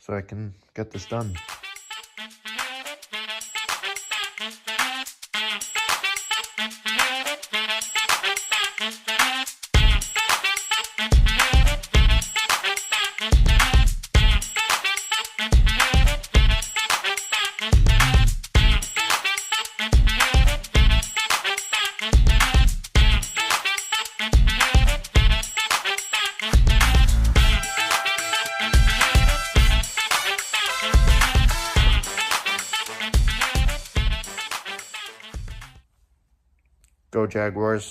so I can get this done. Go Jaguars.